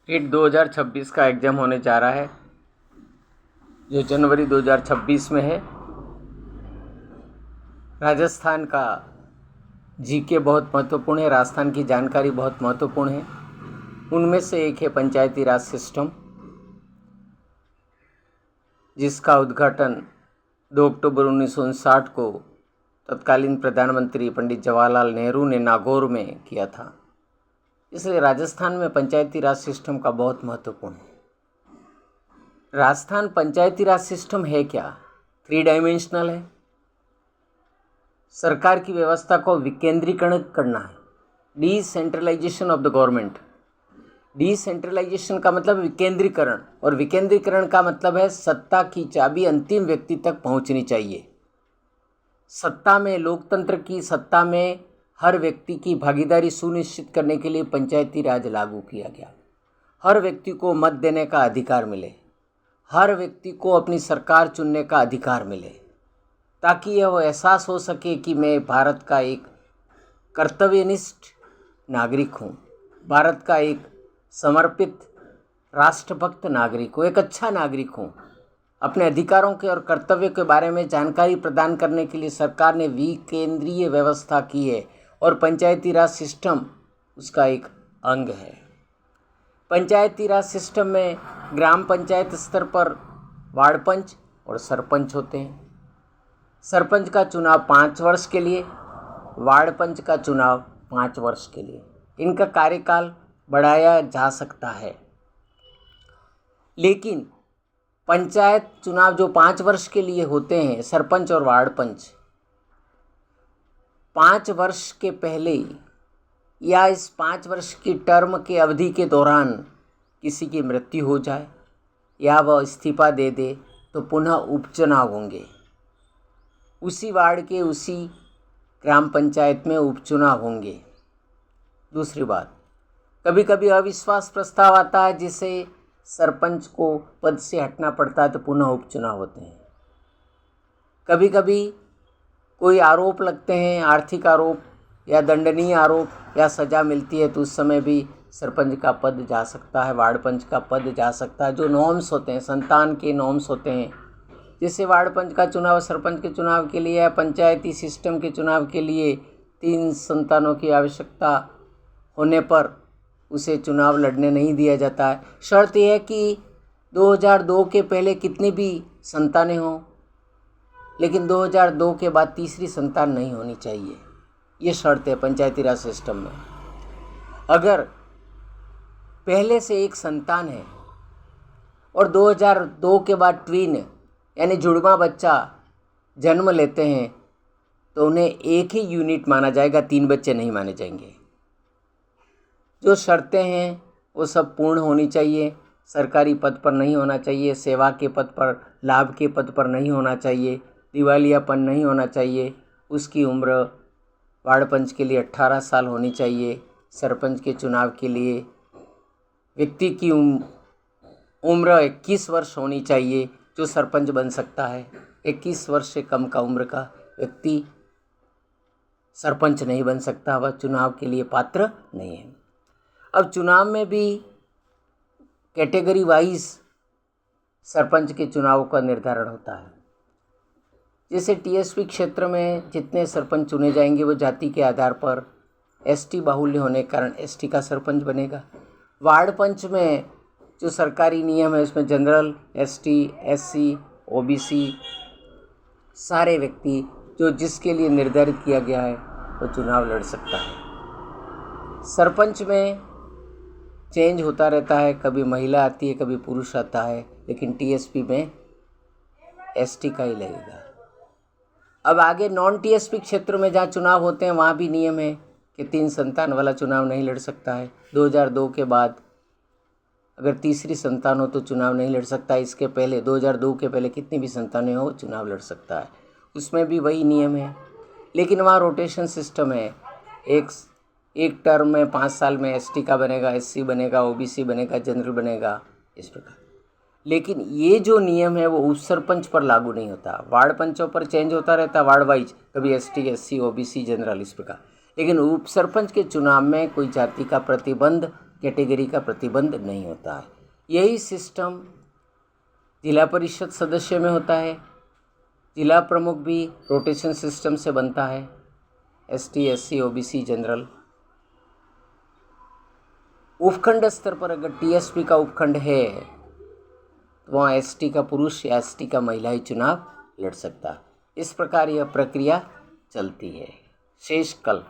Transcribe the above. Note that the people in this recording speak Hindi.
टेट 2026 का एग्ज़ाम होने जा रहा है जो जनवरी 2026 में है। राजस्थान का जीके बहुत महत्वपूर्ण है, राजस्थान की जानकारी बहुत महत्वपूर्ण है। उनमें से एक है पंचायती राज सिस्टम, जिसका उद्घाटन 2 अक्टूबर 1959 को तत्कालीन प्रधानमंत्री पंडित जवाहरलाल नेहरू ने नागौर में किया था। इसलिए राजस्थान में पंचायती राज सिस्टम का बहुत महत्वपूर्ण है। राजस्थान पंचायती राज सिस्टम है क्या? 3 डायमेंशनल है। सरकार की व्यवस्था को विकेंद्रीकरण करना है, decentralisation of the government. Decentralisation का मतलब विकेंद्रीकरण, और विकेंद्रीकरण का मतलब है सत्ता की चाबी अंतिम व्यक्ति तक पहुंचनी चाहिए। सत्ता में, लोकतंत्र की सत्ता में हर व्यक्ति की भागीदारी सुनिश्चित करने के लिए पंचायती राज लागू किया गया। हर व्यक्ति को मत देने का अधिकार मिले, हर व्यक्ति को अपनी सरकार चुनने का अधिकार मिले, ताकि यह एहसास हो सके कि मैं भारत का एक कर्तव्यनिष्ठ नागरिक हूँ, भारत का एक समर्पित राष्ट्रभक्त नागरिक हूँ, एक अच्छा नागरिक हूँ। अपने अधिकारों के और कर्तव्यों के बारे में जानकारी प्रदान करने के लिए सरकार ने विकेंद्रीय व्यवस्था की है, और पंचायती राज सिस्टम उसका एक अंग है। पंचायती राज सिस्टम में ग्राम पंचायत स्तर पर वार्ड पंच और सरपंच होते हैं। सरपंच का चुनाव 5 वर्ष के लिए, वार्ड पंच का चुनाव 5 वर्ष के लिए। इनका कार्यकाल बढ़ाया जा सकता है, लेकिन पंचायत चुनाव जो 5 वर्ष के लिए होते हैं, सरपंच और वार्ड पंच, 5 वर्ष के पहले या इस 5 वर्ष की टर्म के अवधि के दौरान किसी की मृत्यु हो जाए या वह इस्तीफा दे दे तो पुनः उपचुनाव होंगे। उसी वार्ड के उसी ग्राम पंचायत में उपचुनाव होंगे। दूसरी बात, कभी कभी अविश्वास प्रस्ताव आता है जिसे सरपंच को पद से हटना पड़ता है तो पुनः उपचुनाव होते हैं। कभी कभी कोई आरोप लगते हैं, आर्थिक आरोप या दंडनीय आरोप या सज़ा मिलती है, तो उस समय भी सरपंच का पद जा सकता है, वार्ड पंच का पद जा सकता है। जो नॉर्म्स होते हैं, संतान के नॉर्म्स होते हैं, जैसे वार्ड पंच का चुनाव सरपंच के चुनाव के लिए या पंचायती सिस्टम के चुनाव के लिए 3 संतानों की आवश्यकता होने पर उसे चुनाव लड़ने नहीं दिया जाता है। शर्त यह है कि 2002 के पहले कितनी भी संतानें हों, लेकिन 2002 के बाद तीसरी संतान नहीं होनी चाहिए। ये शर्त है पंचायती राज सिस्टम में। अगर पहले से एक संतान है और 2002 के बाद ट्विन यानी जुड़वा बच्चा जन्म लेते हैं तो उन्हें एक ही यूनिट माना जाएगा, 3 बच्चे नहीं माने जाएंगे। जो शर्तें हैं वो सब पूर्ण होनी चाहिए। सरकारी पद पर नहीं होना चाहिए, सेवा के पद पर, लाभ के पद पर नहीं होना चाहिए, दिवालियापन नहीं होना चाहिए। उसकी उम्र वार्ड पंच के लिए 18 साल होनी चाहिए। सरपंच के चुनाव के लिए व्यक्ति की उम्र 21 वर्ष होनी चाहिए जो सरपंच बन सकता है। 21 वर्ष से कम का उम्र का व्यक्ति सरपंच नहीं बन सकता, वह चुनाव के लिए पात्र नहीं है। अब चुनाव में भी कैटेगरी वाइज सरपंच के चुनाव का निर्धारण होता है। जैसे टीएसपी क्षेत्र में जितने सरपंच चुने जाएंगे वो जाति के आधार पर एसटी बाहुल्य होने के कारण एसटी का सरपंच बनेगा। वार्ड पंच में जो सरकारी नियम है उसमें जनरल, एसटी, एससी, ओबीसी सारे व्यक्ति जो जिसके लिए निर्धारित किया गया है वो चुनाव लड़ सकता है। सरपंच में चेंज होता रहता है, कभी महिला आती है, कभी पुरुष आता है, लेकिन टीएसपी में एसटी का ही लगेगा। अब आगे नॉन टीएसपी क्षेत्र में जहाँ चुनाव होते हैं वहाँ भी नियम है कि 3 संतान वाला चुनाव नहीं लड़ सकता है। 2002 के बाद अगर तीसरी संतान हो तो चुनाव नहीं लड़ सकता। इसके पहले 2002 के पहले कितनी भी संतानें हो चुनाव लड़ सकता है, उसमें भी वही नियम है। लेकिन वहाँ रोटेशन सिस्टम है, एक टर्म में 5 साल में एसटी का बनेगा, एससी बनेगा, ओबीसी बनेगा, जनरल बनेगा, इस प्रकार। लेकिन ये जो नियम है वो उप सरपंच पर लागू नहीं होता, वार्ड पंचों पर चेंज होता रहता है वार्ड वाइज, कभी एसटी, एससी, ओबीसी, जनरल, इस प्रकार। लेकिन उप सरपंच के चुनाव में कोई जाति का प्रतिबंध कैटेगरी का प्रतिबंध नहीं होता है। यही सिस्टम जिला परिषद सदस्य में होता है। जिला प्रमुख भी रोटेशन सिस्टम से बनता है। ST, SC, OBC, general. उपखंड स्तर पर अगर टीएसपी का उपखंड है तो वहाँ एसटी का पुरुष या एसटी का महिला ही चुनाव लड़ सकता है। इस प्रकार यह प्रक्रिया चलती है। शेष कल।